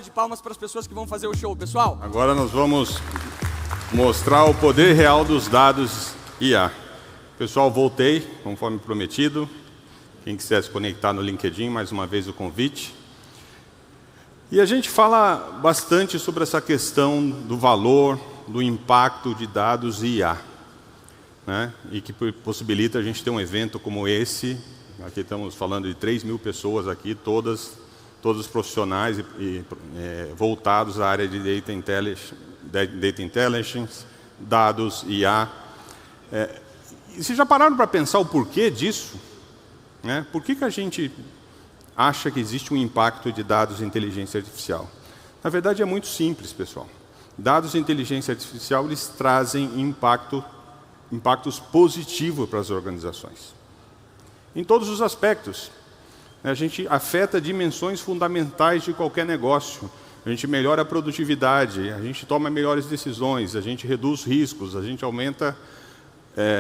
De palmas para as pessoas que vão fazer o show, pessoal. Agora nós vamos mostrar o poder real dos dados IA. Pessoal, voltei, conforme prometido. Quem quiser se conectar no LinkedIn, mais uma vez o convite. E a gente fala bastante sobre essa questão do valor, do impacto de dados IA, né? E que possibilita a gente ter um evento como esse. Aqui estamos falando de 3.000 pessoas aqui, todos os profissionais voltados à área de Data Intelligence, dados, IA. E vocês já pararam para pensar o porquê disso? Né? Por que a gente acha que existe um impacto de dados e inteligência artificial? Na verdade, é muito simples, pessoal. Dados e inteligência artificial, eles trazem impactos positivos para as organizações. Em todos os aspectos. A gente afeta dimensões fundamentais de qualquer negócio. A gente melhora a produtividade, a gente toma melhores decisões, a gente reduz riscos, a gente aumenta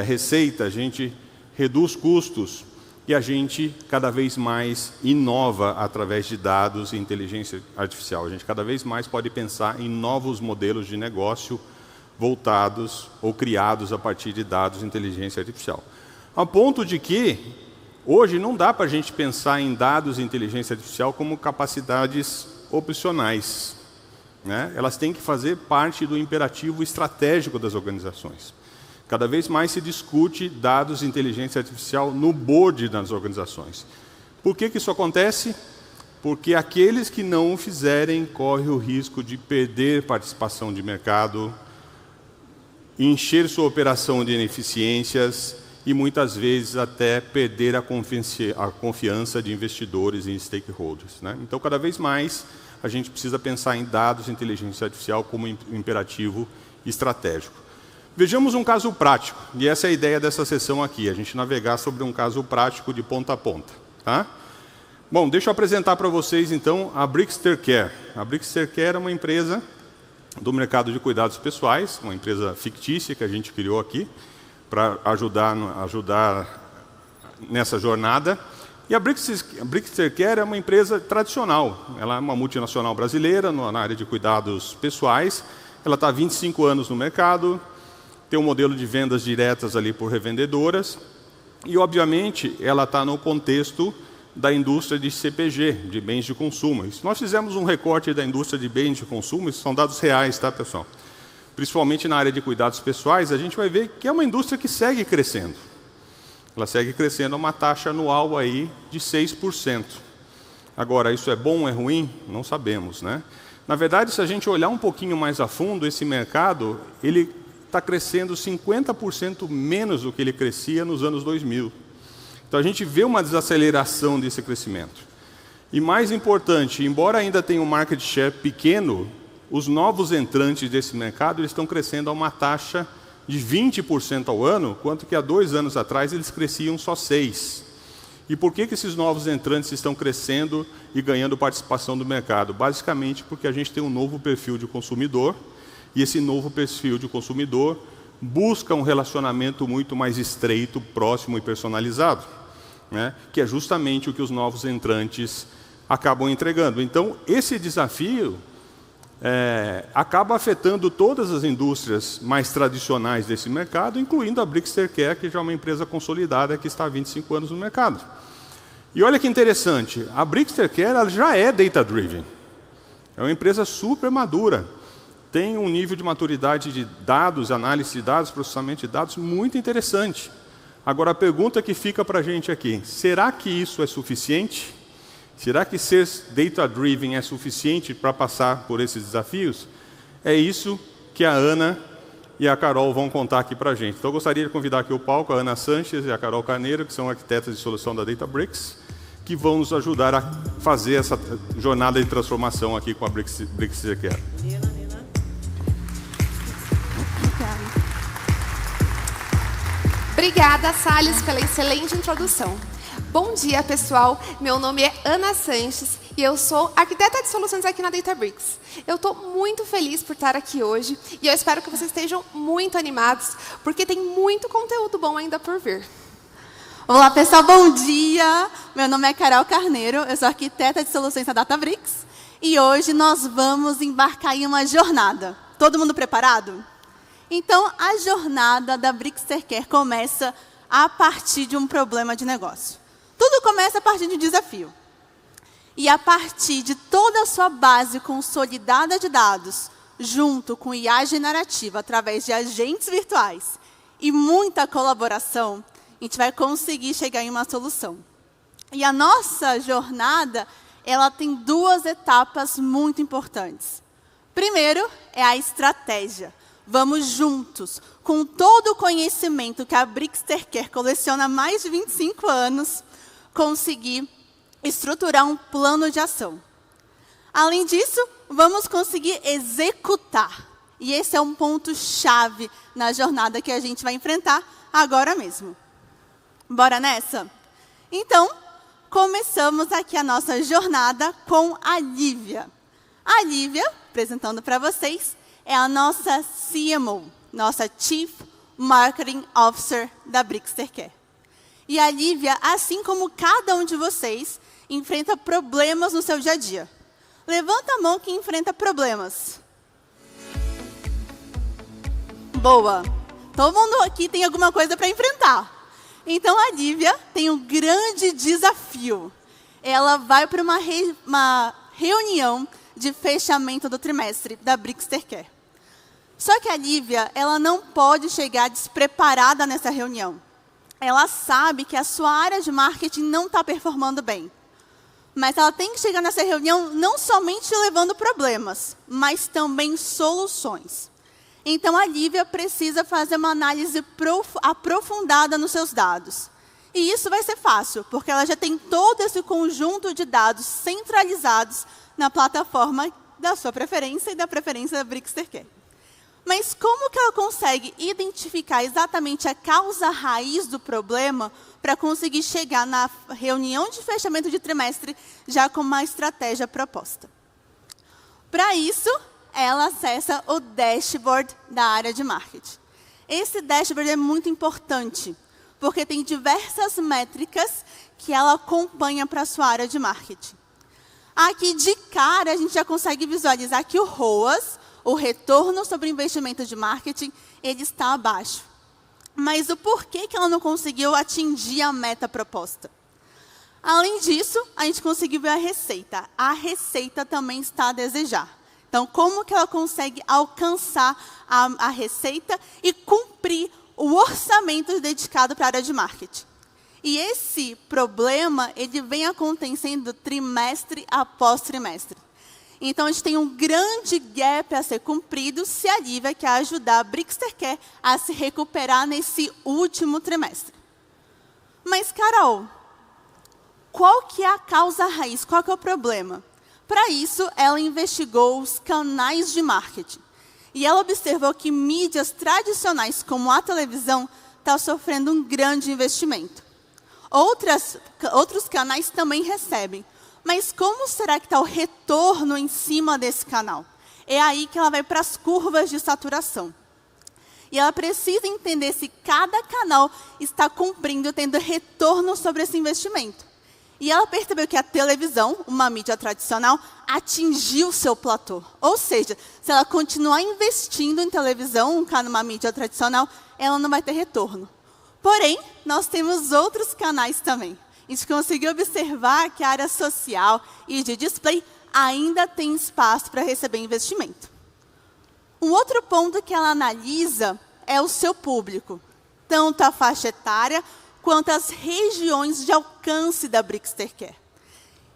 receita, a gente reduz custos e a gente cada vez mais inova através de dados e inteligência artificial. A gente cada vez mais pode pensar em novos modelos de negócio voltados ou criados a partir de dados e inteligência artificial. Ao ponto de que hoje não dá para a gente pensar em dados e inteligência artificial como capacidades opcionais, né? Elas têm que fazer parte do imperativo estratégico das organizações. Cada vez mais se discute dados e inteligência artificial no board das organizações. Por que isso acontece? Porque aqueles que não o fizerem correm o risco de perder participação de mercado, encher sua operação de ineficiências e muitas vezes até perder a confiança de investidores e stakeholders, né? Então, cada vez mais, a gente precisa pensar em dados e inteligência artificial como imperativo estratégico. Vejamos um caso prático, e essa é a ideia dessa sessão aqui, a gente navegar sobre um caso prático de ponta a ponta. Tá? Bom, deixa eu apresentar para vocês, então, a Brickster Care. A Brickster Care é uma empresa do mercado de cuidados pessoais, uma empresa fictícia que a gente criou aqui, para ajudar nessa jornada. E a Brickster Care é uma empresa tradicional. Ela é uma multinacional brasileira na área de cuidados pessoais. Ela está há 25 anos no mercado, tem um modelo de vendas diretas ali por revendedoras. E, obviamente, ela está no contexto da indústria de CPG, de bens de consumo. Se nós fizermos um recorte da indústria de bens de consumo, isso são dados reais, tá, pessoal? Principalmente na área de cuidados pessoais, a gente vai ver que é uma indústria que segue crescendo. Ela segue crescendo a uma taxa anual aí de 6%. Agora, isso é bom ou é ruim? Não sabemos, né? Na verdade, se a gente olhar um pouquinho mais a fundo, esse mercado, ele está crescendo 50% menos do que ele crescia nos anos 2000. Então, a gente vê uma desaceleração desse crescimento. E mais importante, embora ainda tenha um market share pequeno, os novos entrantes desse mercado eles estão crescendo a uma taxa de 20% ao ano, quanto que há 2 anos atrás eles cresciam só 6%. E por que esses novos entrantes estão crescendo e ganhando participação do mercado? Basicamente porque a gente tem um novo perfil de consumidor, e esse novo perfil de consumidor busca um relacionamento muito mais estreito, próximo e personalizado, né? Que é justamente o que os novos entrantes acabam entregando. Então, esse desafio acaba afetando todas as indústrias mais tradicionais desse mercado, incluindo a Brickster Care, que já é uma empresa consolidada que está há 25 anos no mercado. E olha que interessante, a Brickster Care ela já é data-driven. É uma empresa super madura. Tem um nível de maturidade de dados, análise de dados, processamento de dados muito interessante. Agora, a pergunta que fica para a gente aqui, será que isso é suficiente? Será que ser data-driven é suficiente para passar por esses desafios? É isso que a Ana e a Carol vão contar aqui para a gente. Então, eu gostaria de convidar aqui o palco a Ana Sanches e a Carol Carneiro, que são arquitetas de solução da Databricks, que vão nos ajudar a fazer essa jornada de transformação aqui com a Brickster Care. Obrigada, Salles, pela excelente introdução. Bom dia, pessoal. Meu nome é Ana Sanches e eu sou arquiteta de soluções aqui na Databricks. Eu estou muito feliz por estar aqui hoje e eu espero que vocês estejam muito animados, porque tem muito conteúdo bom ainda por vir. Olá, pessoal. Bom dia. Meu nome é Carol Carneiro. Eu sou arquiteta de soluções da Databricks. E hoje nós vamos embarcar em uma jornada. Todo mundo preparado? Então, a jornada da Brickster Care começa a partir de um problema de negócio. Tudo começa a partir de um desafio. E a partir de toda a sua base consolidada de dados, junto com IA generativa, através de agentes virtuais e muita colaboração, a gente vai conseguir chegar em uma solução. E a nossa jornada, ela tem duas etapas muito importantes. Primeiro é a estratégia. Vamos juntos, com todo o conhecimento que a Brickster Care coleciona há mais de 25 anos, conseguir estruturar um plano de ação. Além disso, vamos conseguir executar. E esse é um ponto-chave na jornada que a gente vai enfrentar agora mesmo. Bora nessa? Então, começamos aqui a nossa jornada com a Lívia. A Lívia, apresentando para vocês, é a nossa CMO, nossa Chief Marketing Officer da Brickster Care. E a Lívia, assim como cada um de vocês, enfrenta problemas no seu dia a dia. Levanta a mão quem enfrenta problemas. Boa. Todo mundo aqui tem alguma coisa para enfrentar. Então, a Lívia tem um grande desafio. Ela vai para uma reunião de fechamento do trimestre da Brickster Care. Só que a Lívia, ela não pode chegar despreparada nessa reunião. Ela sabe que a sua área de marketing não está performando bem. Mas ela tem que chegar nessa reunião não somente levando problemas, mas também soluções. Então, a Lívia precisa fazer uma análise aprofundada nos seus dados. E isso vai ser fácil, porque ela já tem todo esse conjunto de dados centralizados na plataforma da sua preferência e da preferência da Brickster Care. Mas como que ela consegue identificar exatamente a causa raiz do problema para conseguir chegar na reunião de fechamento de trimestre já com uma estratégia proposta? Para isso, ela acessa o dashboard da área de marketing. Esse dashboard é muito importante, porque tem diversas métricas que ela acompanha para a sua área de marketing. Aqui, de cara, a gente já consegue visualizar que o ROAS, o retorno sobre o investimento de marketing, ele está abaixo. Mas o porquê que ela não conseguiu atingir a meta proposta? Além disso, a gente conseguiu ver a receita. A receita também está a desejar. Então, como que ela consegue alcançar a receita e cumprir o orçamento dedicado para a área de marketing? E esse problema, ele vem acontecendo trimestre após trimestre. Então, a gente tem um grande gap a ser cumprido se a Lívia quer ajudar a Brickster Care a se recuperar nesse último trimestre. Mas, Carol, qual que é a causa raiz? Qual que é o problema? Para isso, ela investigou os canais de marketing. E ela observou que mídias tradicionais, como a televisão, estão sofrendo um grande investimento. Outros canais também recebem. Mas como será que está o retorno em cima desse canal? É aí que ela vai para as curvas de saturação. E ela precisa entender se cada canal está cumprindo, tendo retorno sobre esse investimento. E ela percebeu que a televisão, uma mídia tradicional, atingiu seu platô. Ou seja, se ela continuar investindo em televisão, numa mídia tradicional, ela não vai ter retorno. Porém, nós temos outros canais também. A gente conseguiu observar que a área social e de display ainda tem espaço para receber investimento. Um outro ponto que ela analisa é o seu público, tanto a faixa etária quanto as regiões de alcance da Brickster Care.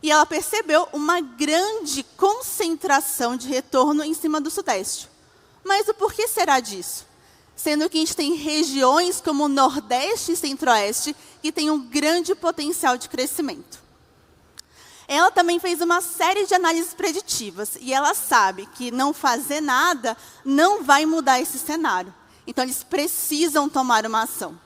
E ela percebeu uma grande concentração de retorno em cima do Sudeste. Mas o porquê será disso? Sendo que a gente tem regiões como o Nordeste e Centro-Oeste que têm um grande potencial de crescimento. Ela também fez uma série de análises preditivas e ela sabe que não fazer nada não vai mudar esse cenário. Então, eles precisam tomar uma ação.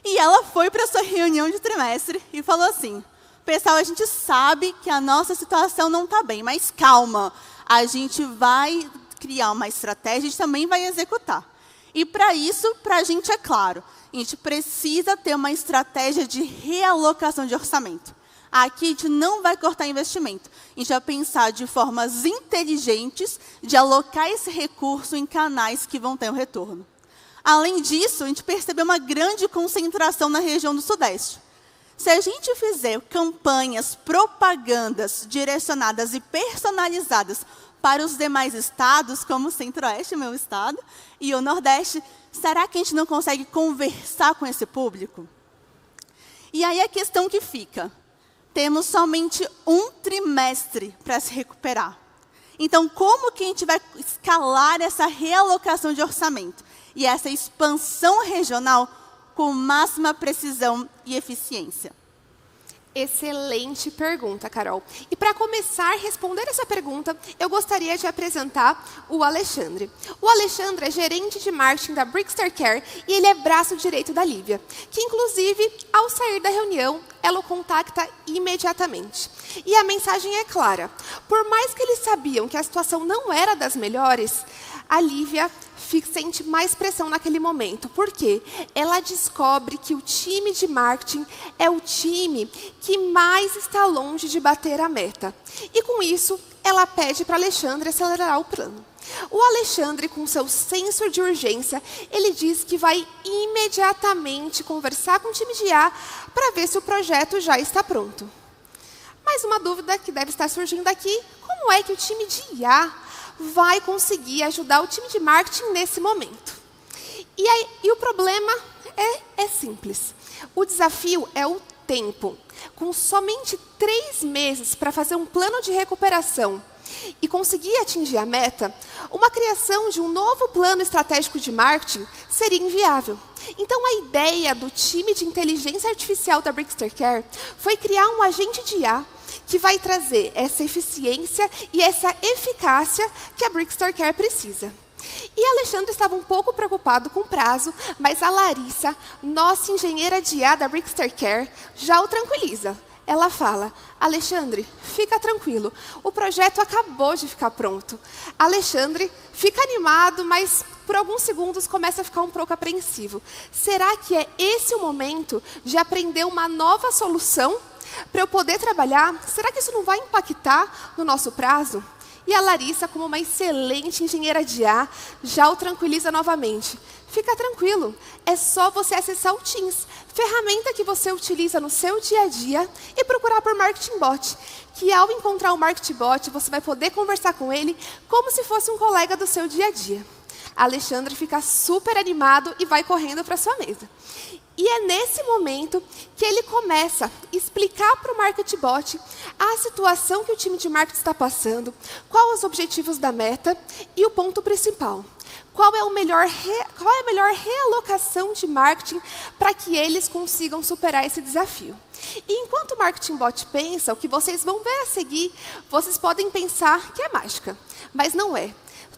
E ela foi para a sua reunião de trimestre e falou assim: pessoal, a gente sabe que a nossa situação não está bem, mas calma, a gente vai criar uma estratégia e também vai executar. E para isso, para a gente é claro, a gente precisa ter uma estratégia de realocação de orçamento. Aqui a gente não vai cortar investimento. A gente vai pensar de formas inteligentes de alocar esse recurso em canais que vão ter um retorno. Além disso, a gente percebeu uma grande concentração na região do Sudeste. Se a gente fizer campanhas, propagandas direcionadas e personalizadas para os demais estados, como o Centro-Oeste, meu estado, e o Nordeste, será que a gente não consegue conversar com esse público? E aí a questão que fica, temos somente um trimestre para se recuperar. Então, como que a gente vai escalar essa realocação de orçamento e essa expansão regional com máxima precisão e eficiência? Excelente pergunta, Carol. E para começar a responder essa pergunta, eu gostaria de apresentar o Alexandre. O Alexandre é gerente de marketing da Brickster Care e ele é braço direito da Lívia, que inclusive, ao sair da reunião, ela o contacta imediatamente. E a mensagem é clara. Por mais que eles sabiam que a situação não era das melhores, a Lívia sente mais pressão naquele momento. Por quê? Ela descobre que o time de marketing é o time que mais está longe de bater a meta. E com isso, ela pede para Alexandre acelerar o plano. O Alexandre, com seu senso de urgência, ele diz que vai imediatamente conversar com o time de IA para ver se o projeto já está pronto. Mas uma dúvida que deve estar surgindo aqui, como é que o time de IA vai conseguir ajudar o time de marketing nesse momento? E o problema é simples. O desafio é o tempo. Com somente 3 meses para fazer um plano de recuperação e conseguir atingir a meta, uma criação de um novo plano estratégico de marketing seria inviável. Então, a ideia do time de inteligência artificial da Brickster Care foi criar um agente de IA que vai trazer essa eficiência e essa eficácia que a Brickster Care precisa. E Alexandre estava um pouco preocupado com o prazo, mas a Larissa, nossa engenheira de IA da Brickster Care, já o tranquiliza. Ela fala: Alexandre, fica tranquilo, o projeto acabou de ficar pronto. Alexandre fica animado, mas por alguns segundos começa a ficar um pouco apreensivo. Será que é esse o momento de aprender uma nova solução para eu poder trabalhar? Será que isso não vai impactar no nosso prazo? E a Larissa, como uma excelente engenheira de IA, já o tranquiliza novamente. Fica tranquilo, é só você acessar o Teams, ferramenta que você utiliza no seu dia a dia, e procurar por Marketing Bot, que ao encontrar o Marketing Bot, você vai poder conversar com ele como se fosse um colega do seu dia a dia. Alexandre fica super animado e vai correndo para sua mesa. E é nesse momento que ele começa a explicar para o MarketBot a situação que o time de marketing está passando, quais os objetivos da meta e o ponto principal. Qual é a melhor realocação de marketing para que eles consigam superar esse desafio. E enquanto o MarketingBot pensa, o que vocês vão ver a seguir, vocês podem pensar que é mágica, mas não é.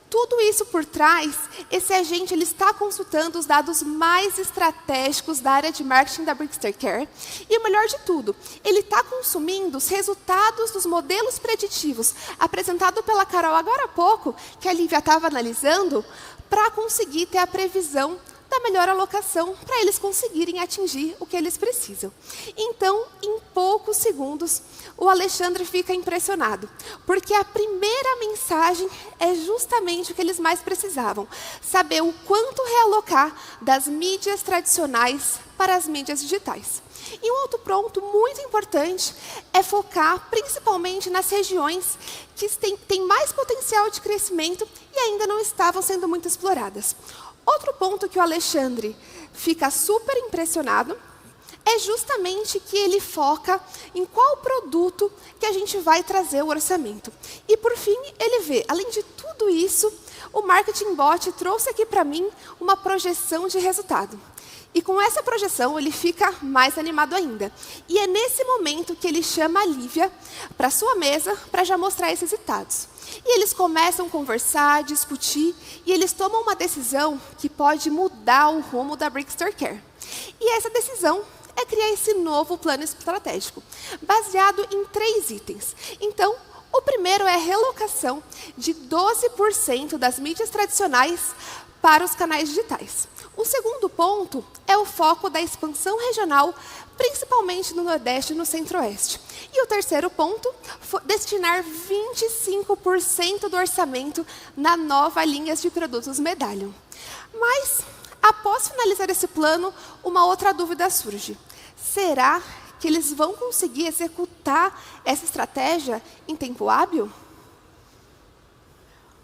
Tudo isso por trás, esse agente ele está consultando os dados mais estratégicos da área de marketing da Brickster Care. E o melhor de tudo, ele está consumindo os resultados dos modelos preditivos apresentados pela Carol agora há pouco, que a Lívia estava analisando, para conseguir ter a previsão da melhor alocação para eles conseguirem atingir o que eles precisam. Então, em poucos segundos, o Alexandre fica impressionado, porque a primeira mensagem é justamente o que eles mais precisavam, saber o quanto realocar das mídias tradicionais para as mídias digitais. E um outro ponto muito importante é focar principalmente nas regiões que têm mais potencial de crescimento e ainda não estavam sendo muito exploradas. Outro ponto que o Alexandre fica super impressionado é justamente que ele foca em qual produto que a gente vai trazer o orçamento. E, por fim, ele vê, além de tudo isso, o MarketingBot trouxe aqui para mim uma projeção de resultado. E com essa projeção, ele fica mais animado ainda. E é nesse momento que ele chama a Lívia para sua mesa para já mostrar esses resultados. E eles começam a conversar, discutir, e eles tomam uma decisão que pode mudar o rumo da Brickster Care. E essa decisão é criar esse novo plano estratégico, baseado em 3 itens. Então, o primeiro é a relocação de 12% das mídias tradicionais para os canais digitais. O segundo ponto é o foco da expansão regional principalmente no Nordeste e no Centro-Oeste. E o terceiro ponto, destinar 25% do orçamento na nova linha de produtos Medallion. Mas, após finalizar esse plano, uma outra dúvida surge. Será que eles vão conseguir executar essa estratégia em tempo hábil?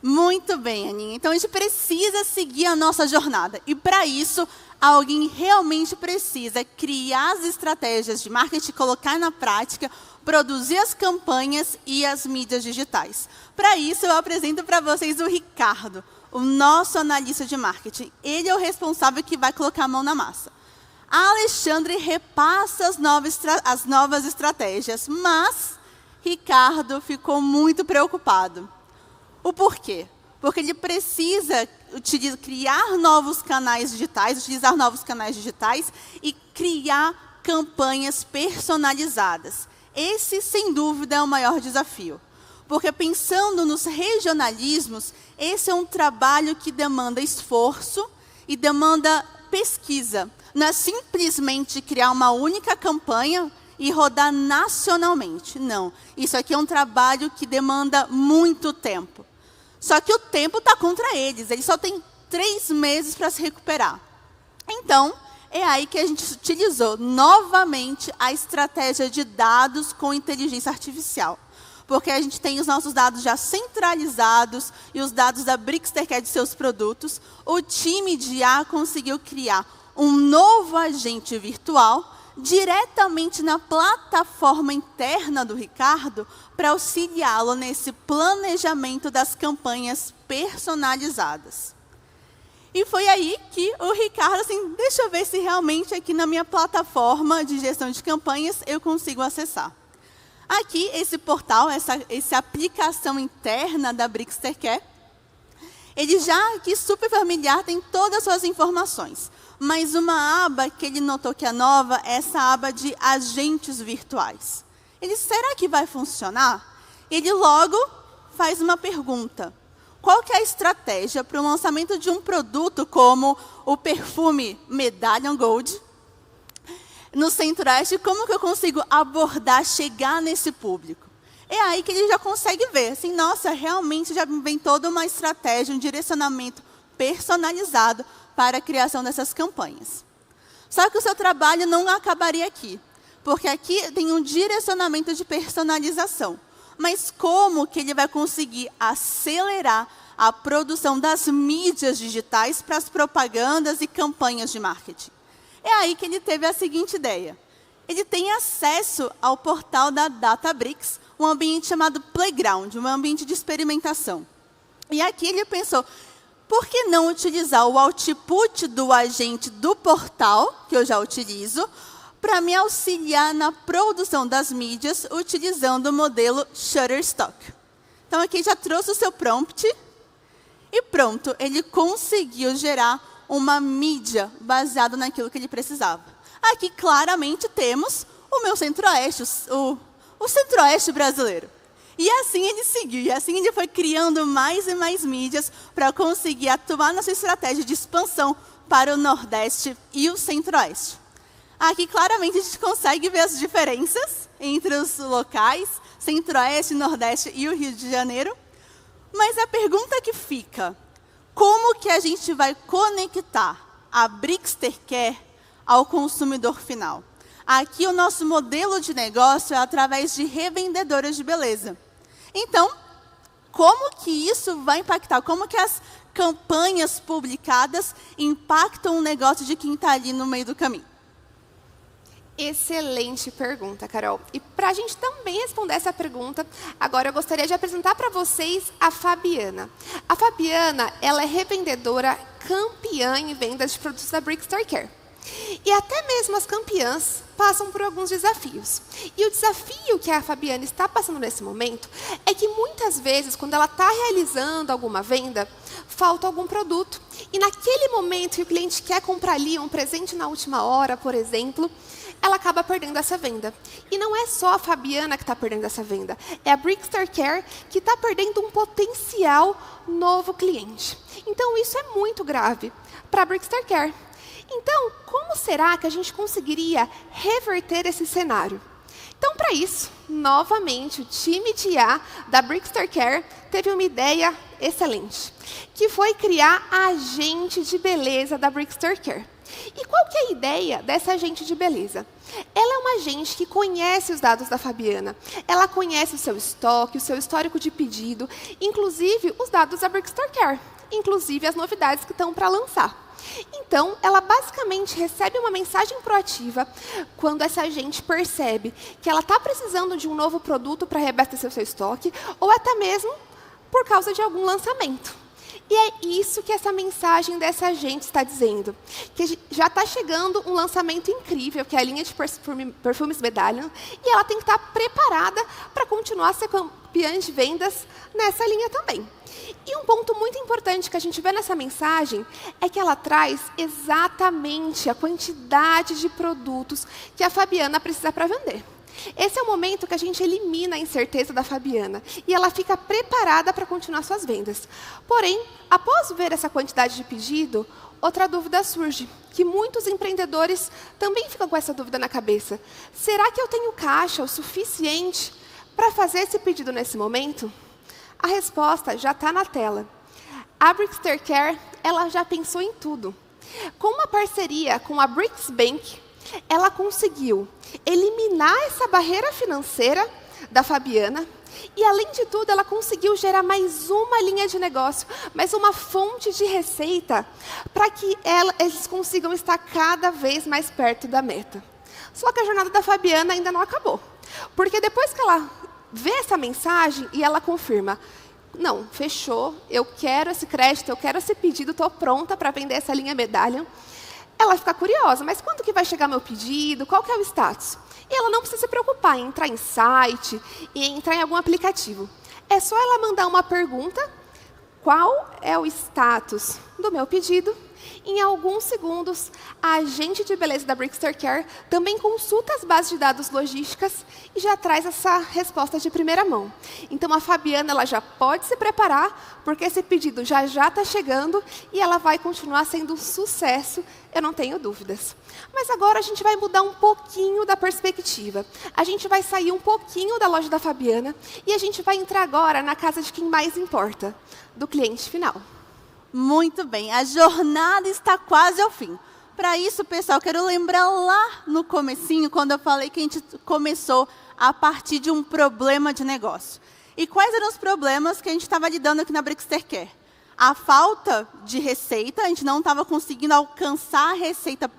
Muito bem, Aninha. Então, a gente precisa seguir a nossa jornada. E, para isso, alguém realmente precisa criar as estratégias de marketing, colocar na prática, produzir as campanhas e as mídias digitais. Para isso, eu apresento para vocês o Ricardo, o nosso analista de marketing. Ele é o responsável que vai colocar a mão na massa. A Alexandre repassa as novas estratégias, mas Ricardo ficou muito preocupado. O porquê? Porque ele precisa criar novos canais digitais, utilizar novos canais digitais e criar campanhas personalizadas. Esse, sem dúvida, é o maior desafio. Porque pensando nos regionalismos, esse é um trabalho que demanda esforço e demanda pesquisa. Não é simplesmente criar uma única campanha e rodar nacionalmente. Não. Isso aqui é um trabalho que demanda muito tempo. Só que o tempo está contra eles. Eles só têm 3 meses para se recuperar. Então, é aí que a gente utilizou novamente a estratégia de dados com inteligência artificial. Porque a gente tem os nossos dados já centralizados e os dados da Brickster, que é de seus produtos. O time de IA conseguiu criar um novo agente virtual diretamente na plataforma interna do Ricardo para auxiliá-lo nesse planejamento das campanhas personalizadas. E foi aí que o Ricardo, assim, deixa eu ver se realmente aqui na minha plataforma de gestão de campanhas eu consigo acessar. Aqui, esse portal, essa aplicação interna da Brickster Care, ele já aqui super familiar, tem todas as suas informações. Mas uma aba que ele notou que é nova é essa aba de agentes virtuais. Ele, será que vai funcionar? Ele logo faz uma pergunta. Qual que é a estratégia para o lançamento de um produto como o perfume Medallion Gold no Centro-Oeste? Como que eu consigo abordar, chegar nesse público? É aí que ele já consegue ver. Assim, nossa, realmente já vem toda uma estratégia, um direcionamento personalizado para a criação dessas campanhas. Só que o seu trabalho não acabaria aqui, porque aqui tem um direcionamento de personalização. Mas como que ele vai conseguir acelerar a produção das mídias digitais para as propagandas e campanhas de marketing? É aí que ele teve a seguinte ideia. Ele tem acesso ao portal da Databricks, um ambiente chamado Playground, um ambiente de experimentação. E aqui ele pensou, por que não utilizar o output do agente do portal, que eu já utilizo, para me auxiliar na produção das mídias, utilizando o modelo Shutterstock. Então, aqui já trouxe o seu prompt, e pronto, ele conseguiu gerar uma mídia baseada naquilo que ele precisava. Aqui, claramente, temos o meu Centro-Oeste, o Centro-Oeste brasileiro. E assim ele seguiu, e assim ele foi criando mais e mais mídias para conseguir atuar na sua estratégia de expansão para o Nordeste e o Centro-Oeste. Aqui, claramente, a gente consegue ver as diferenças entre os locais, Centro-Oeste, Nordeste e o Rio de Janeiro. Mas a pergunta que fica, como que a gente vai conectar a Brickster Care ao consumidor final? Aqui, o nosso modelo de negócio é através de revendedoras de beleza. Então, como que isso vai impactar? Como que as campanhas publicadas impactam o negócio de quem está ali no meio do caminho? Excelente pergunta, Carol. E para a gente também responder essa pergunta, agora eu gostaria de apresentar para vocês a Fabiana. A Fabiana, ela é revendedora campeã em vendas de produtos da Brickster Care. E até mesmo as campeãs passam por alguns desafios. E o desafio que a Fabiana está passando nesse momento é que muitas vezes, quando ela está realizando alguma venda, falta algum produto. E naquele momento que o cliente quer comprar ali um presente na última hora, por exemplo, ela acaba perdendo essa venda. E não é só a Fabiana que está perdendo essa venda, é a Brickster Care que está perdendo um potencial novo cliente. Então, isso é muito grave para a Brickster Care. Então, como será que a gente conseguiria reverter esse cenário? Então, para isso, novamente, o time de IA da Brickster Care teve uma ideia excelente, que foi criar a agente de beleza da Brickster Care. E qual que é a ideia dessa agente de beleza? Ela é uma agente que conhece os dados da Fabiana. Ela conhece o seu estoque, o seu histórico de pedido, inclusive os dados da Brickster Care, inclusive as novidades que estão para lançar. Então, ela basicamente recebe uma mensagem proativa quando essa agente percebe que ela está precisando de um novo produto para reabastecer o seu estoque, ou até mesmo por causa de algum lançamento. E é isso que essa mensagem dessa agente está dizendo, que já está chegando um lançamento incrível, que é a linha de perfumes Medallion, e ela tem que estar preparada para continuar a ser campeã de vendas nessa linha também. E um ponto muito importante que a gente vê nessa mensagem é que ela traz exatamente a quantidade de produtos que a Fabiana precisa para vender. Esse é o momento que a gente elimina a incerteza da Fabiana e ela fica preparada para continuar suas vendas. Porém, após ver essa quantidade de pedido, outra dúvida surge, que muitos empreendedores também ficam com essa dúvida na cabeça. Será que eu tenho caixa o suficiente para fazer esse pedido nesse momento? A resposta já está na tela. A Brickster Care, ela já pensou em tudo. Com uma parceria com a Brix Bank, ela conseguiu eliminar essa barreira financeira da Fabiana e, além de tudo, ela conseguiu gerar mais uma linha de negócio, mais uma fonte de receita para que eles consigam estar cada vez mais perto da meta. Só que a jornada da Fabiana ainda não acabou, porque depois que ela vê essa mensagem e ela confirma, não, fechou, eu quero esse crédito, eu quero esse pedido, estou pronta para vender essa linha Medallion. Ela fica curiosa, mas quando que vai chegar meu pedido? Qual que é o status? E ela não precisa se preocupar em entrar em site e entrar em algum aplicativo. É só ela mandar uma pergunta, qual é o status do meu pedido? Em alguns segundos, a agente de beleza da Brickster Care também consulta as bases de dados logísticas e já traz essa resposta de primeira mão. Então, a Fabiana ela já pode se preparar, porque esse pedido já está chegando e ela vai continuar sendo um sucesso, eu não tenho dúvidas. Mas agora a gente vai mudar um pouquinho da perspectiva. A gente vai sair um pouquinho da loja da Fabiana e a gente vai entrar agora na casa de quem mais importa, do cliente final. Muito bem, a jornada está quase ao fim. Para isso, pessoal, quero lembrar lá no comecinho, quando eu falei que a gente começou a partir de um problema de negócio. E quais eram os problemas que a gente estava lidando aqui na Brickster Care? A falta de receita, a gente não estava conseguindo alcançar a receita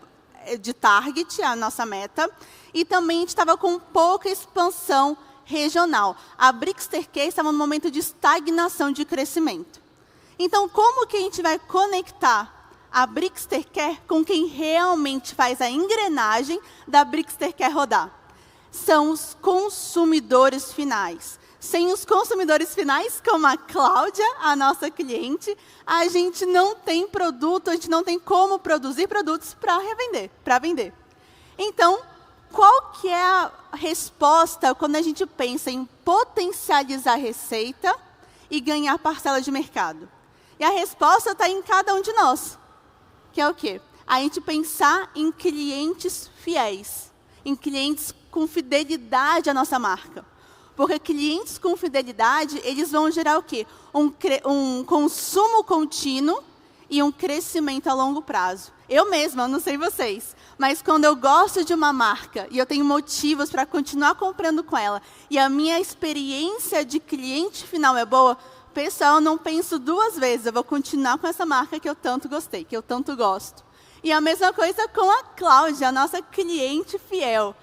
de target, a nossa meta, e também a gente estava com pouca expansão regional. A Brickster Care estava num momento de estagnação de crescimento. Então, como que a gente vai conectar a Brickster Care com quem realmente faz a engrenagem da Brickster Care rodar? São os consumidores finais. Sem os consumidores finais, como a Cláudia, a nossa cliente, a gente não tem produto, a gente não tem como produzir produtos para revender, para vender. Então, qual que é a resposta quando a gente pensa em potencializar a receita e ganhar parcela de mercado? E a resposta está em cada um de nós, que é o quê? A gente pensar em clientes fiéis, em clientes com fidelidade à nossa marca. Porque clientes com fidelidade, eles vão gerar o quê? Um consumo contínuo e um crescimento a longo prazo. Eu mesma, não sei vocês, mas quando eu gosto de uma marca e eu tenho motivos para continuar comprando com ela, e a minha experiência de cliente final é boa, pessoal, eu não penso duas vezes, eu vou continuar com essa marca que eu tanto gostei, que eu tanto gosto. E a mesma coisa com a Cláudia, a nossa cliente fiel.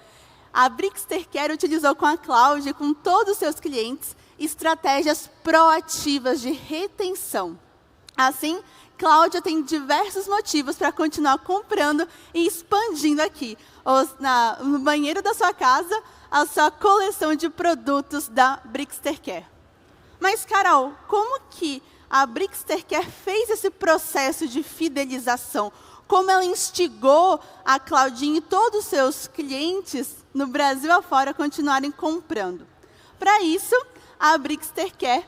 A Brickster Care utilizou com a Cláudia, com todos os seus clientes, estratégias proativas de retenção. Assim, Cláudia tem diversos motivos para continuar comprando e expandindo aqui, no banheiro da sua casa, a sua coleção de produtos da Brickster Care. Mas, Carol, como que a Brickster Care fez esse processo de fidelização? Como ela instigou a Claudinha e todos os seus clientes no Brasil afora a continuarem comprando? Para isso, a Brickster Care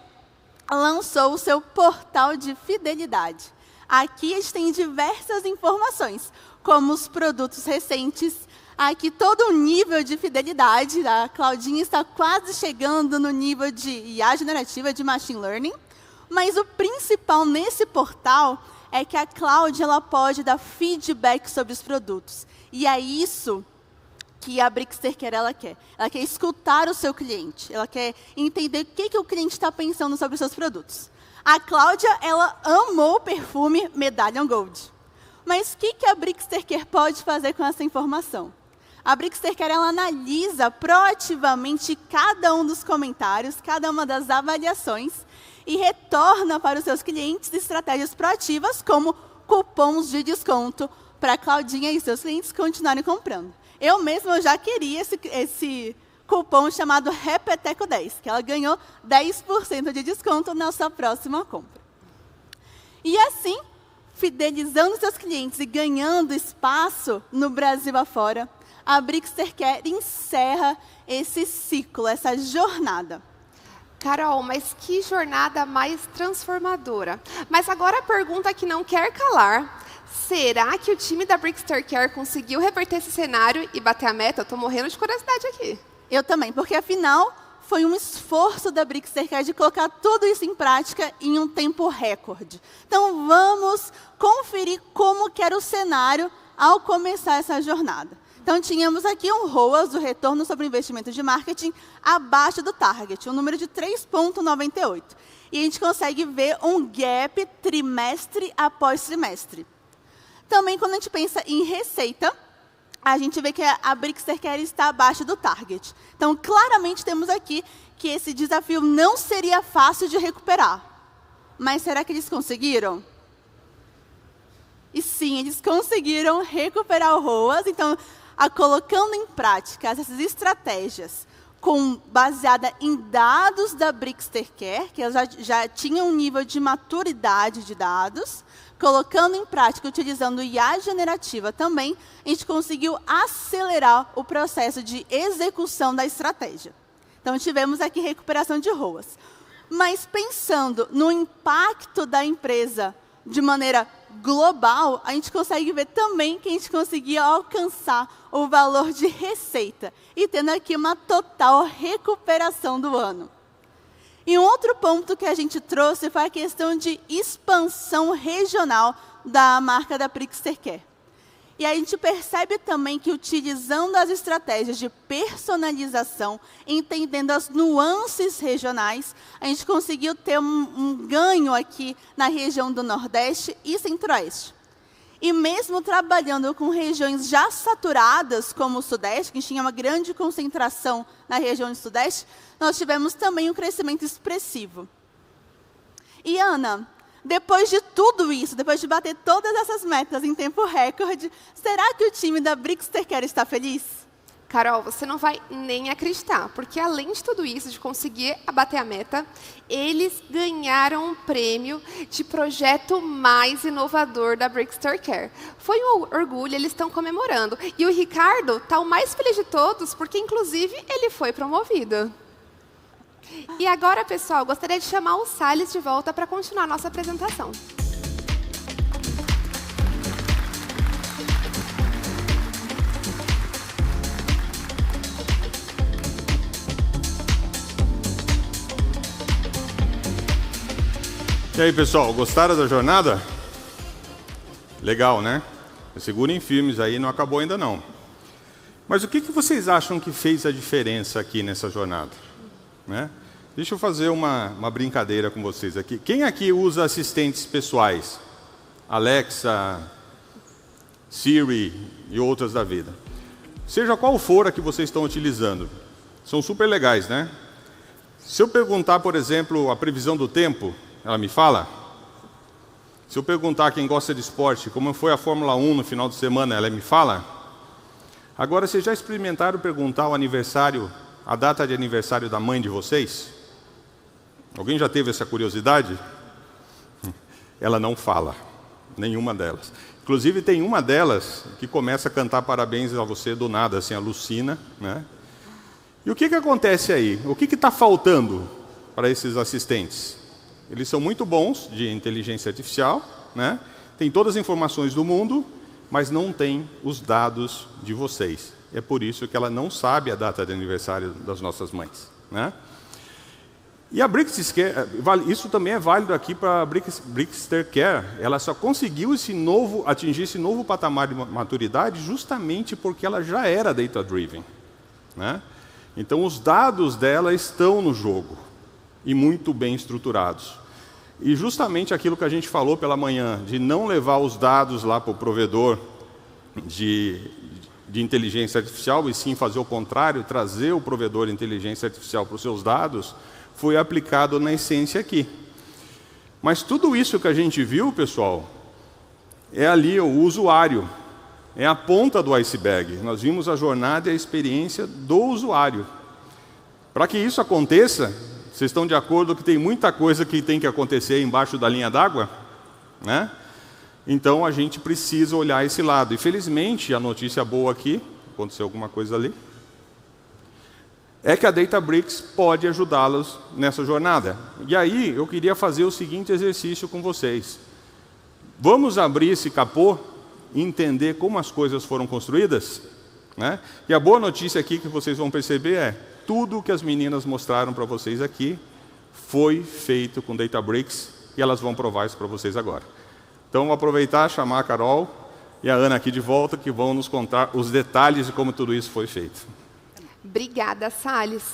lançou o seu portal de fidelidade. Aqui a gente tem diversas informações, como os produtos recentes. Aqui todo o nível de fidelidade, a Claudinha está quase chegando no nível de IA generativa, de Machine Learning. Mas o principal nesse portal é que a Cláudia ela pode dar feedback sobre os produtos. E é isso que a Brickster quer, ela quer. Ela quer escutar o seu cliente. Ela quer entender o que o cliente está pensando sobre os seus produtos. A Cláudia, ela amou o perfume Medallion Gold. Mas o que a Brickster Care pode fazer com essa informação? A Brickster Care, ela analisa proativamente cada um dos comentários, cada uma das avaliações, e retorna para os seus clientes estratégias proativas, como cupons de desconto, para a Claudinha e seus clientes continuarem comprando. Eu mesma já queria esse cupom chamado Repeteco 10, que ela ganhou 10% de desconto na sua próxima compra. E assim, fidelizando seus clientes e ganhando espaço no Brasil afora, a Brickster Care encerra esse ciclo, essa jornada. Carol, mas que jornada mais transformadora. Mas agora a pergunta que não quer calar: será que o time da Brickster Care conseguiu reverter esse cenário e bater a meta? Eu estou morrendo de curiosidade aqui. Eu também, porque afinal foi um esforço da Brickster Care de colocar tudo isso em prática em um tempo recorde. Então vamos conferir como que era o cenário ao começar essa jornada. Então, tínhamos aqui um ROAS, o retorno sobre investimento de marketing, abaixo do target, um número de 3,98. E a gente consegue ver um gap trimestre após trimestre. Também, quando a gente pensa em receita, a gente vê que a Brickster Care está abaixo do target. Então, claramente, temos aqui que esse desafio não seria fácil de recuperar. Mas será que eles conseguiram? E sim, eles conseguiram recuperar o ROAS. Então, colocando em prática essas estratégias baseada em dados da Brickster Care, que elas já tinham um nível de maturidade de dados, colocando em prática, utilizando IA generativa também, a gente conseguiu acelerar o processo de execução da estratégia. Então, tivemos aqui recuperação de ROAS. Mas pensando no impacto da empresa de maneira global, a gente consegue ver também que a gente conseguia alcançar o valor de receita, e tendo aqui uma total recuperação do ano. E um outro ponto que a gente trouxe foi a questão de expansão regional da marca da Brickster Care. E a gente percebe também que, utilizando as estratégias de personalização, entendendo as nuances regionais, a gente conseguiu ter um ganho aqui na região do Nordeste e Centro-Oeste. E mesmo trabalhando com regiões já saturadas, como o Sudeste, que tinha uma grande concentração na região do Sudeste, nós tivemos também um crescimento expressivo. E, Ana, depois de tudo isso, depois de bater todas essas metas em tempo recorde, será que o time da Brickster Care está feliz? Carol, você não vai nem acreditar, porque além de tudo isso, de conseguir abater a meta, eles ganharam um prêmio de projeto mais inovador da Brickster Care. Foi um orgulho, eles estão comemorando. E o Ricardo está o mais feliz de todos, porque inclusive ele foi promovido. E agora, pessoal, gostaria de chamar o Salles de volta para continuar a nossa apresentação. E aí, pessoal, gostaram da jornada? Legal, né? Segurem firmes aí, não acabou ainda não. Mas o que vocês acham que fez a diferença aqui nessa jornada? Né? Deixa eu fazer uma brincadeira com vocês aqui. Quem aqui usa assistentes pessoais? Alexa, Siri e outras da vida. Seja qual for a que vocês estão utilizando, são super legais, né? Se eu perguntar, por exemplo, a previsão do tempo, ela me fala? Se eu perguntar a quem gosta de esporte, como foi a Fórmula 1 no final de semana, ela me fala? Agora, vocês já experimentaram perguntar o aniversário, a data de aniversário da mãe de vocês? Alguém já teve essa curiosidade? Ela não fala, nenhuma delas. Inclusive, tem uma delas que começa a cantar parabéns a você do nada, assim, alucina, né? E o que acontece aí? O que está faltando para esses assistentes? Eles são muito bons de inteligência artificial, né? Tem todas as informações do mundo, mas não tem os dados de vocês. É por isso que ela não sabe a data de aniversário das nossas mães, né? E a Brickster Care, isso também é válido aqui para a Brickster Care, ela só conseguiu atingir esse novo patamar de maturidade justamente porque ela já era data-driven, né? Então, os dados dela estão no jogo e muito bem estruturados. E justamente aquilo que a gente falou pela manhã, de não levar os dados lá para o provedor de inteligência artificial, e sim fazer o contrário, trazer o provedor de inteligência artificial para os seus dados, foi aplicado na essência aqui. Mas tudo isso que a gente viu, pessoal, é ali o usuário, é a ponta do iceberg. Nós vimos a jornada e a experiência do usuário. Para que isso aconteça, vocês estão de acordo que tem muita coisa que tem que acontecer embaixo da linha d'água, né? Então a gente precisa olhar esse lado. E felizmente, a notícia boa aqui, aconteceu alguma coisa ali, é que a Databricks pode ajudá-los nessa jornada. E aí, eu queria fazer o seguinte exercício com vocês. Vamos abrir esse capô e entender como as coisas foram construídas, né? E a boa notícia aqui que vocês vão perceber é tudo que as meninas mostraram para vocês aqui foi feito com Databricks e elas vão provar isso para vocês agora. Então, vou aproveitar, chamar a Carol e a Ana aqui de volta, que vão nos contar os detalhes de como tudo isso foi feito. Obrigada, Salles.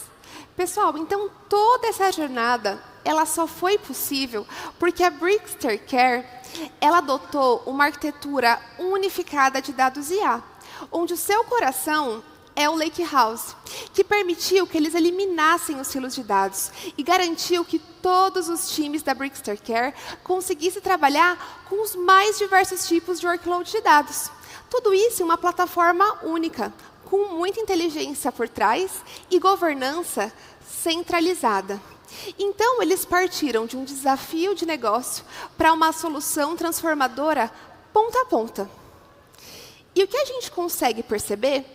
Pessoal, então toda essa jornada, ela só foi possível porque a Brickster Care, ela adotou uma arquitetura unificada de dados IA, onde o seu coração é o Lakehouse, que permitiu que eles eliminassem os silos de dados e garantiu que todos os times da Brickster Care conseguissem trabalhar com os mais diversos tipos de workload de dados. Tudo isso em uma plataforma única, com muita inteligência por trás e governança centralizada. Então, eles partiram de um desafio de negócio para uma solução transformadora ponta a ponta. E o que a gente consegue perceber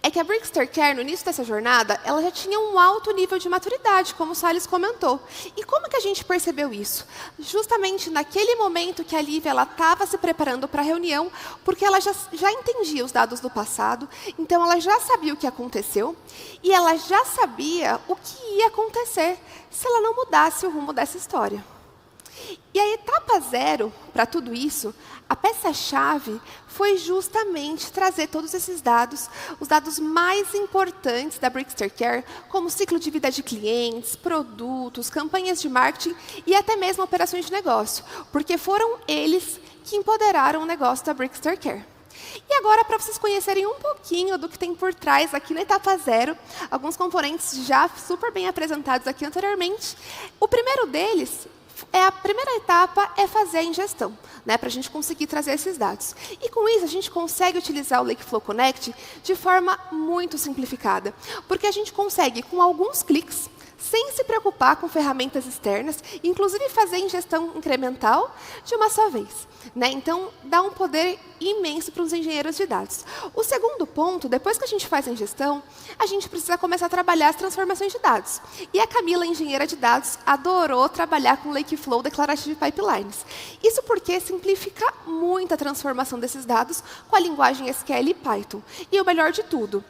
é que a Brickster Care, no início dessa jornada, ela já tinha um alto nível de maturidade, como o Salles comentou. E como que a gente percebeu isso? Justamente naquele momento que a Lívia estava se preparando para a reunião, porque ela já entendia os dados do passado, então ela já sabia o que aconteceu, e ela já sabia o que ia acontecer se ela não mudasse o rumo dessa história. E a etapa zero para tudo isso, a peça-chave foi justamente trazer todos esses dados, os dados mais importantes da Brickster Care, como ciclo de vida de clientes, produtos, campanhas de marketing e até mesmo operações de negócio, porque foram eles que empoderaram o negócio da Brickster Care. E agora, para vocês conhecerem um pouquinho do que tem por trás aqui na etapa zero, alguns componentes já super bem apresentados aqui anteriormente, o primeiro deles a primeira etapa é fazer a ingestão, né, para a gente conseguir trazer esses dados. E com isso, a gente consegue utilizar o Lakeflow Connect de forma muito simplificada, porque a gente consegue, com alguns cliques, sem se preocupar com ferramentas externas, inclusive fazer ingestão incremental de uma só vez, né? Então, dá um poder imenso para os engenheiros de dados. O segundo ponto, depois que a gente faz a ingestão, a gente precisa começar a trabalhar as transformações de dados. E a Camila, engenheira de dados, adorou trabalhar com Lakeflow Declarative Pipelines. Isso porque simplifica muito a transformação desses dados com a linguagem SQL e Python. E o melhor de tudo,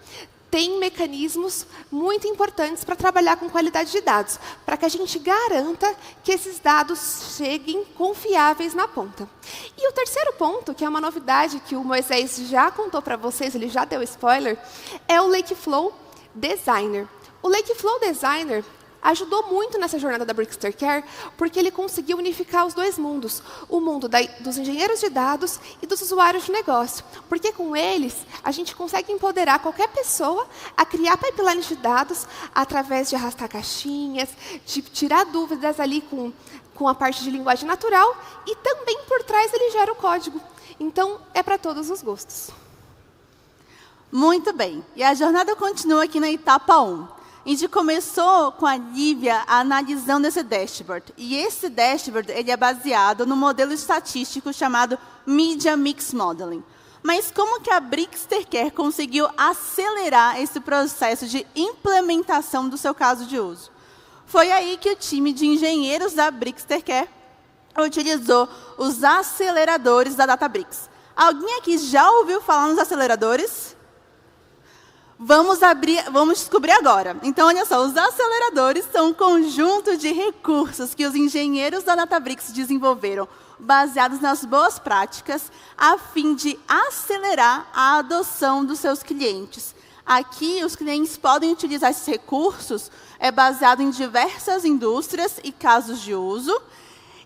tem mecanismos muito importantes para trabalhar com qualidade de dados, para que a gente garanta que esses dados cheguem confiáveis na ponta. E o terceiro ponto, que é uma novidade que o Moisés já contou para vocês, ele já deu spoiler, é o Lakeflow Designer. O Lakeflow Designer ajudou muito nessa jornada da Brickster Care, porque ele conseguiu unificar os dois mundos, o mundo dos engenheiros de dados e dos usuários de negócio, porque com eles a gente consegue empoderar qualquer pessoa a criar pipelines de dados através de arrastar caixinhas, de tirar dúvidas ali com a parte de linguagem natural, e também por trás ele gera o código. Então, é para todos os gostos. Muito bem. E a jornada continua aqui na etapa 1. A gente começou com a Lívia analisando esse dashboard. E esse dashboard ele é baseado no modelo estatístico chamado Media Mix Modeling. Mas como que a Brickster Care conseguiu acelerar esse processo de implementação do seu caso de uso? Foi aí que o time de engenheiros da Brickster Care utilizou os aceleradores da Databricks. Alguém aqui já ouviu falar nos aceleradores? Vamos descobrir agora. Então, olha só, os aceleradores são um conjunto de recursos que os engenheiros da Databricks desenvolveram, baseados nas boas práticas, a fim de acelerar a adoção dos seus clientes. Aqui, os clientes podem utilizar esses recursos, baseado em diversas indústrias e casos de uso,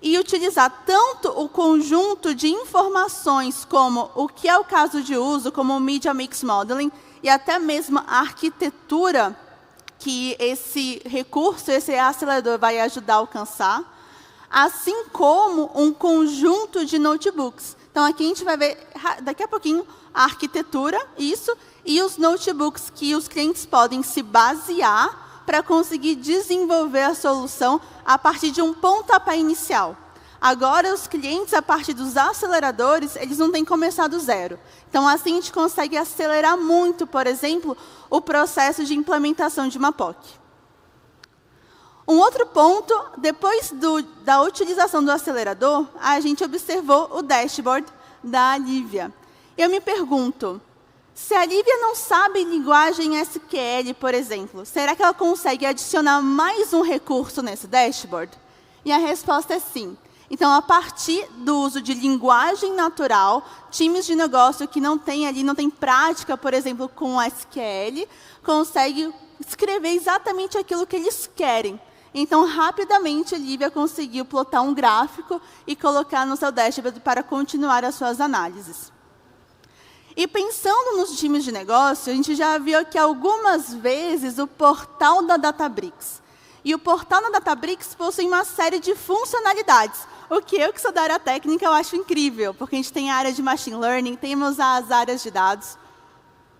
e utilizar tanto o conjunto de informações como o que é o caso de uso, como o Media Mix Modeling, e até mesmo a arquitetura que esse recurso, esse acelerador vai ajudar a alcançar, assim como um conjunto de notebooks. Então, aqui a gente vai ver, daqui a pouquinho, a arquitetura, isso, e os notebooks que os clientes podem se basear para conseguir desenvolver a solução a partir de um pontapé inicial. Agora, os clientes, a partir dos aceleradores, eles não têm que começar do zero. Então, assim, a gente consegue acelerar muito, por exemplo, o processo de implementação de uma POC. Um outro ponto, depois da utilização do acelerador, a gente observou o dashboard da Lívia. Eu me pergunto, se a Lívia não sabe linguagem SQL, por exemplo, será que ela consegue adicionar mais um recurso nesse dashboard? E a resposta é sim. Então, a partir do uso de linguagem natural, times de negócio que não têm prática, por exemplo, com SQL, conseguem escrever exatamente aquilo que eles querem. Então, rapidamente, a Lívia conseguiu plotar um gráfico e colocar no seu dashboard para continuar as suas análises. E pensando nos times de negócio, a gente já viu aqui algumas vezes o portal da Databricks. E o portal da Databricks possui uma série de funcionalidades. O que eu, que sou da área técnica, eu acho incrível, porque a gente tem a área de machine learning, temos as áreas de dados.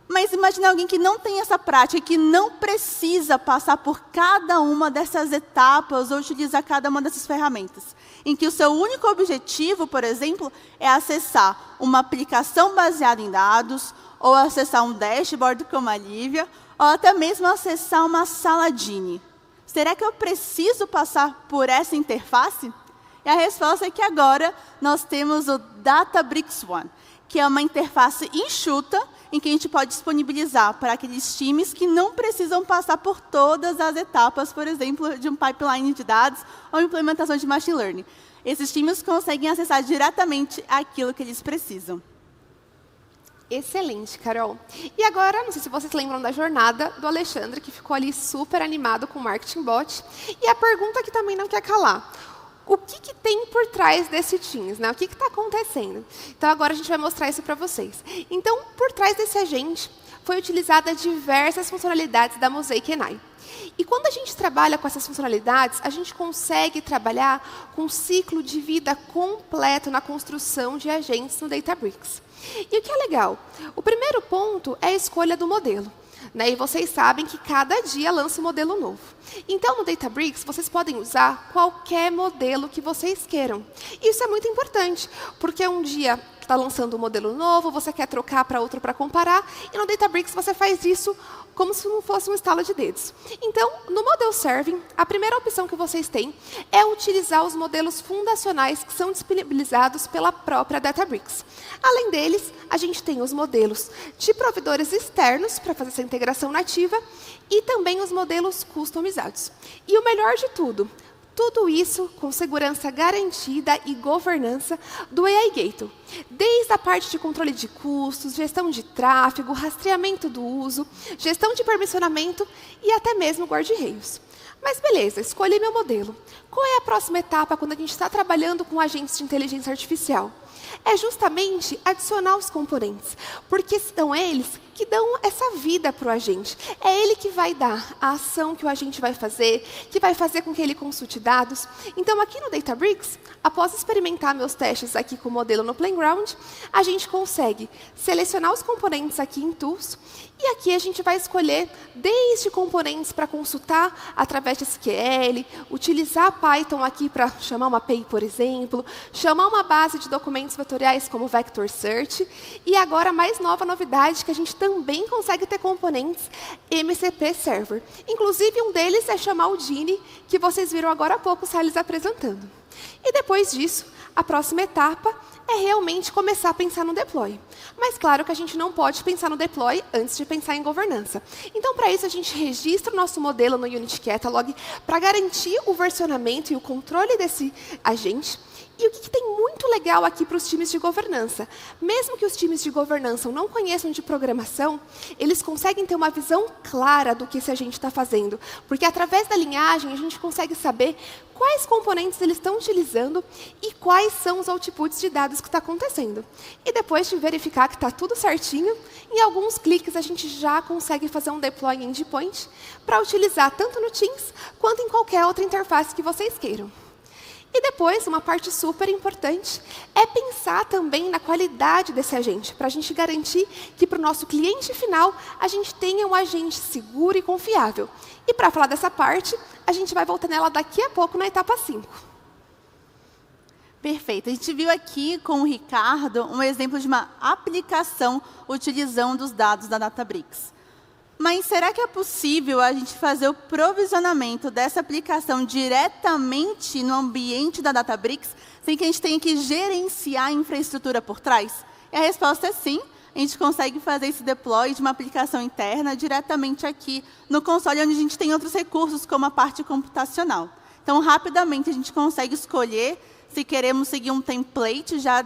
Mas imagine alguém que não tem essa prática, que não precisa passar por cada uma dessas etapas ou utilizar cada uma dessas ferramentas. Em que o seu único objetivo, por exemplo, é acessar uma aplicação baseada em dados, ou acessar um dashboard como a Lívia, ou até mesmo acessar uma sala Gini. Será que eu preciso passar por essa interface? E a resposta é que agora nós temos o Databricks One, que é uma interface enxuta, em que a gente pode disponibilizar para aqueles times que não precisam passar por todas as etapas, por exemplo, de um pipeline de dados ou implementação de machine learning. Esses times conseguem acessar diretamente aquilo que eles precisam. Excelente, Carol. E agora, não sei se vocês lembram da jornada do Alexandre, que ficou ali super animado com o Marketing Bot. E a pergunta que também não quer calar. O que tem por trás desse Teams, né? O que está acontecendo? Então, agora a gente vai mostrar isso para vocês. Então, por trás desse agente, foi utilizada diversas funcionalidades da Mosaic AI. E quando a gente trabalha com essas funcionalidades, a gente consegue trabalhar com um ciclo de vida completo na construção de agentes no Databricks. E o que é legal? O primeiro ponto é a escolha do modelo. E vocês sabem que cada dia lança um modelo novo. Então, no Databricks, vocês podem usar qualquer modelo que vocês queiram. Isso é muito importante, porque um dia está lançando um modelo novo, você quer trocar para outro para comparar, e no Databricks você faz isso como se não fosse um estalo de dedos. Então, no Model Serving, a primeira opção que vocês têm é utilizar os modelos fundacionais que são disponibilizados pela própria Databricks. Além deles, a gente tem os modelos de provedores externos para fazer essa integração nativa e também os modelos customizados. E o melhor de tudo isso com segurança garantida e governança do AI Gateway. Desde a parte de controle de custos, gestão de tráfego, rastreamento do uso, gestão de permissionamento e até mesmo guarda-reios. Mas beleza, escolhi meu modelo. Qual é a próxima etapa quando a gente está trabalhando com agentes de inteligência artificial? É justamente adicionar os componentes, porque são eles que dão essa vida para o agente. É ele que vai dar a ação que o agente vai fazer, que vai fazer com que ele consulte dados. Então, aqui no Databricks, após experimentar meus testes aqui com o modelo no Playground, a gente consegue selecionar os componentes aqui em Tools, e aqui a gente vai escolher desde componentes para consultar através de SQL, utilizar Python aqui para chamar uma API, por exemplo, chamar uma base de documentos vetoriais como Vector Search, e agora a mais nova novidade que a gente também consegue ter componentes MCP Server. Inclusive, um deles é chamar o Gini, que vocês viram agora há pouco o Salles apresentando. E depois disso, a próxima etapa é realmente começar a pensar no deploy. Mas claro que a gente não pode pensar no deploy antes de pensar em governança. Então, para isso, a gente registra o nosso modelo no Unity Catalog para garantir o versionamento e o controle desse agente. E o que tem muito legal aqui para os times de governança? Mesmo que os times de governança não conheçam de programação, eles conseguem ter uma visão clara do que esse agente está fazendo. Porque através da linhagem, a gente consegue saber quais componentes eles estão utilizando e quais são os outputs de dados que está acontecendo. E depois de verificar que está tudo certinho, em alguns cliques a gente já consegue fazer um deploy em endpoint para utilizar tanto no Teams quanto em qualquer outra interface que vocês queiram. E depois, uma parte super importante é pensar também na qualidade desse agente, para a gente garantir que para o nosso cliente final, a gente tenha um agente seguro e confiável. E para falar dessa parte, a gente vai voltar nela daqui a pouco na etapa 5. Perfeito. A gente viu aqui com o Ricardo um exemplo de uma aplicação utilizando os dados da Databricks. Mas será que é possível a gente fazer o provisionamento dessa aplicação diretamente no ambiente da Databricks, sem que a gente tenha que gerenciar a infraestrutura por trás? E a resposta é sim. A gente consegue fazer esse deploy de uma aplicação interna diretamente aqui no console, onde a gente tem outros recursos, como a parte computacional. Então, rapidamente, a gente consegue escolher se queremos seguir um template já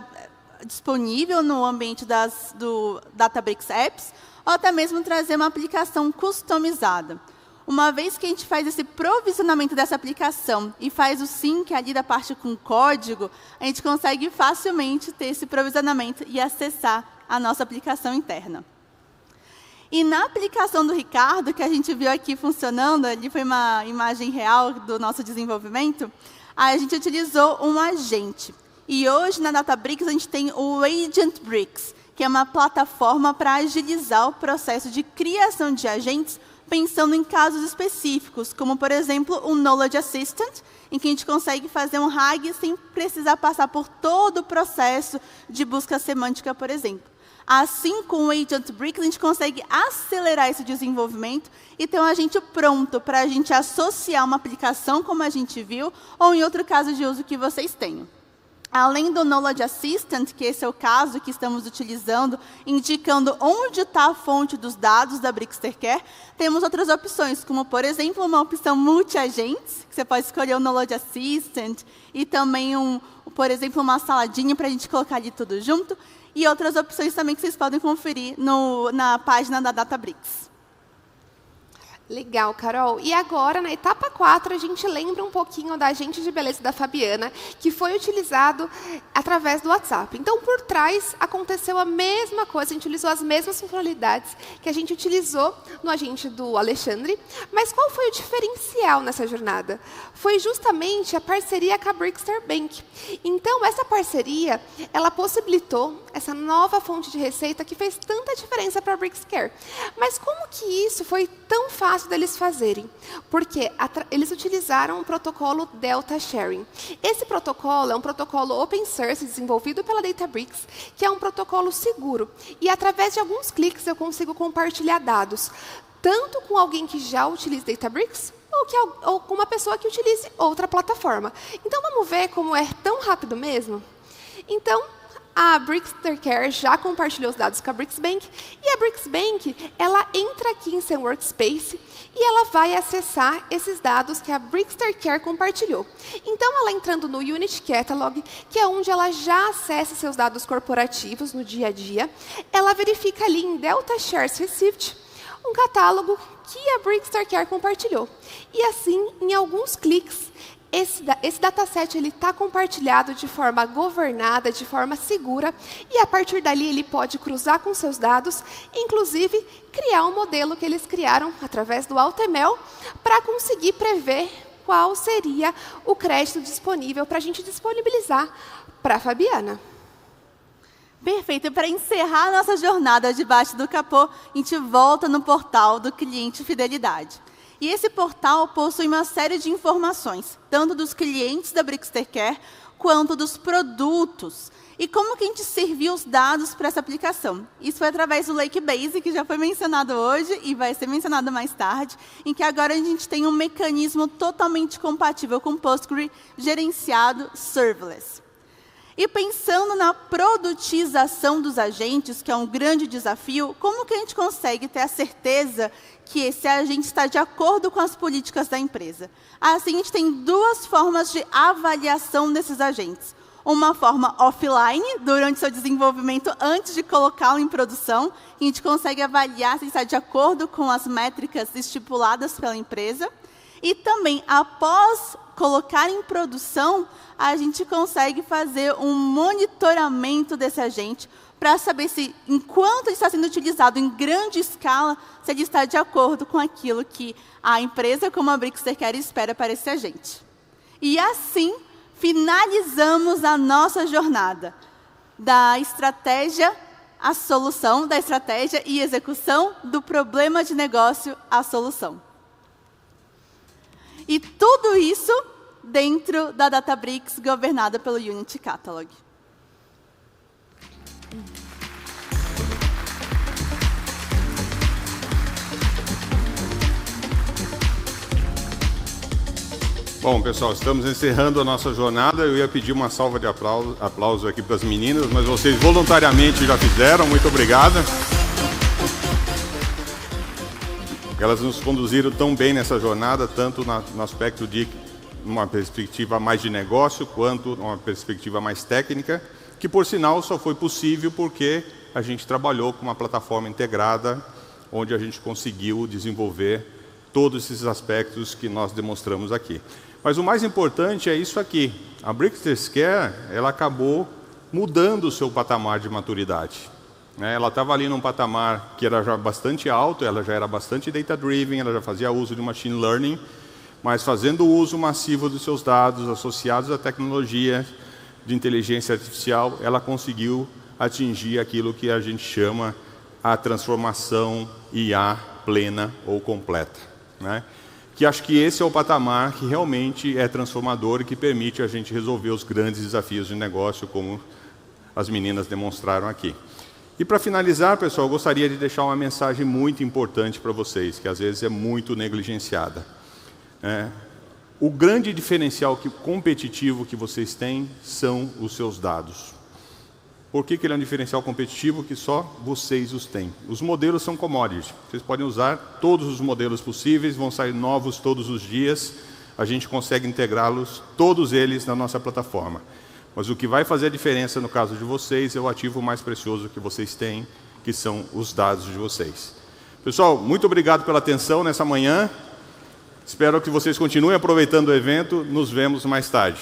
disponível no ambiente do Databricks Apps, ou até mesmo trazer uma aplicação customizada. Uma vez que a gente faz esse provisionamento dessa aplicação e faz o sync ali da parte com código, a gente consegue facilmente ter esse provisionamento e acessar a nossa aplicação interna. E na aplicação do Ricardo, que a gente viu aqui funcionando, ali foi uma imagem real do nosso desenvolvimento, a gente utilizou um agente. E hoje, na Databricks, a gente tem o AgentBricks, que é uma plataforma para agilizar o processo de criação de agentes, pensando em casos específicos, como, por exemplo, o Knowledge Assistant, em que a gente consegue fazer um RAG sem precisar passar por todo o processo de busca semântica, por exemplo. Assim, com o AgentBricks, a gente consegue acelerar esse desenvolvimento e ter um agente pronto para a gente associar uma aplicação, como a gente viu, ou em outro caso de uso que vocês tenham. Além do Knowledge Assistant, que esse é o caso que estamos utilizando, indicando onde está a fonte dos dados da Brickster, temos outras opções, como, por exemplo, uma opção multi-agentes, que você pode escolher o Knowledge Assistant, e também, por exemplo, uma saladinha para a gente colocar ali tudo junto, e outras opções também que vocês podem conferir na página da Databricks. Legal, Carol. E agora, na etapa 4, a gente lembra um pouquinho da agente de beleza da Fabiana, que foi utilizado através do WhatsApp. Então, por trás, aconteceu a mesma coisa, a gente utilizou as mesmas funcionalidades que a gente utilizou no agente do Alexandre. Mas qual foi o diferencial nessa jornada? Foi justamente a parceria com a Brickster Bank. Então, essa parceria, ela possibilitou essa nova fonte de receita que fez tanta diferença para a Brickster. Mas como que isso foi tão fácil deles fazerem? Porque eles utilizaram o protocolo Delta Sharing. Esse protocolo é um protocolo open source desenvolvido pela Databricks, que é um protocolo seguro. E através de alguns cliques eu consigo compartilhar dados, tanto com alguém que já utiliza Databricks, ou com uma pessoa que utilize outra plataforma. Então, vamos ver como é tão rápido mesmo? Então, a Brickster já compartilhou os dados com a Bricksbank, e a Bricksbank, ela entra aqui em seu workspace e ela vai acessar esses dados que a Brickster compartilhou. Então, ela entrando no Unity Catalog, que é onde ela já acessa seus dados corporativos no dia a dia, ela verifica ali em Delta Shares Received um catálogo que a Brickster compartilhou. E assim, em alguns cliques, esse dataset está compartilhado de forma governada, de forma segura, e a partir dali ele pode cruzar com seus dados, inclusive criar um modelo que eles criaram através do AutoML para conseguir prever qual seria o crédito disponível para a gente disponibilizar para a Fabiana. Perfeito. E para encerrar a nossa jornada debaixo do capô, a gente volta no portal do cliente Fidelidade. E esse portal possui uma série de informações, tanto dos clientes da Brickster quanto dos produtos. E como que a gente serviu os dados para essa aplicação? Isso foi através do Lakebase, que já foi mencionado hoje e vai ser mencionado mais tarde, em que agora a gente tem um mecanismo totalmente compatível com Postgre gerenciado serverless. E pensando na produtização dos agentes, que é um grande desafio, como que a gente consegue ter a certeza que esse agente está de acordo com as políticas da empresa? Assim, a gente tem duas formas de avaliação desses agentes. Uma forma offline, durante seu desenvolvimento, antes de colocá-lo em produção, a gente consegue avaliar se está de acordo com as métricas estipuladas pela empresa. E também, após colocar em produção, a gente consegue fazer um monitoramento desse agente para saber se, enquanto ele está sendo utilizado em grande escala, se ele está de acordo com aquilo que a empresa, como a Brickster quer, espera para esse agente. E assim, finalizamos a nossa jornada da estratégia à solução, da estratégia e execução do problema de negócio à solução. E tudo isso dentro da Databricks, governada pelo Unity Catalog. Bom, pessoal, estamos encerrando a nossa jornada. Eu ia pedir uma salva de aplauso aqui para as meninas, mas vocês voluntariamente já fizeram. Muito obrigado. Elas nos conduziram tão bem nessa jornada, tanto no aspecto de uma perspectiva mais de negócio, quanto uma perspectiva mais técnica, que, por sinal, só foi possível porque a gente trabalhou com uma plataforma integrada, onde a gente conseguiu desenvolver todos esses aspectos que nós demonstramos aqui. Mas o mais importante é isso aqui. A Brickster Care, ela acabou mudando o seu patamar de maturidade. Ela estava ali num patamar que era já bastante alto, ela já era bastante data-driven, ela já fazia uso de machine learning, mas fazendo uso massivo dos seus dados associados à tecnologia de inteligência artificial, ela conseguiu atingir aquilo que a gente chama a transformação IA plena ou completa. Que acho que esse é o patamar que realmente é transformador e que permite a gente resolver os grandes desafios de negócio, como as meninas demonstraram aqui. E para finalizar, pessoal, eu gostaria de deixar uma mensagem muito importante para vocês, que às vezes é muito negligenciada. O grande diferencial competitivo que vocês têm são os seus dados. Por que ele é um diferencial competitivo que só vocês os têm? Os modelos são commodities. Vocês podem usar todos os modelos possíveis, vão sair novos todos os dias. A gente consegue integrá-los, todos eles, na nossa plataforma. Mas o que vai fazer a diferença no caso de vocês é o ativo mais precioso que vocês têm, que são os dados de vocês. Pessoal, muito obrigado pela atenção nessa manhã. Espero que vocês continuem aproveitando o evento. Nos vemos mais tarde.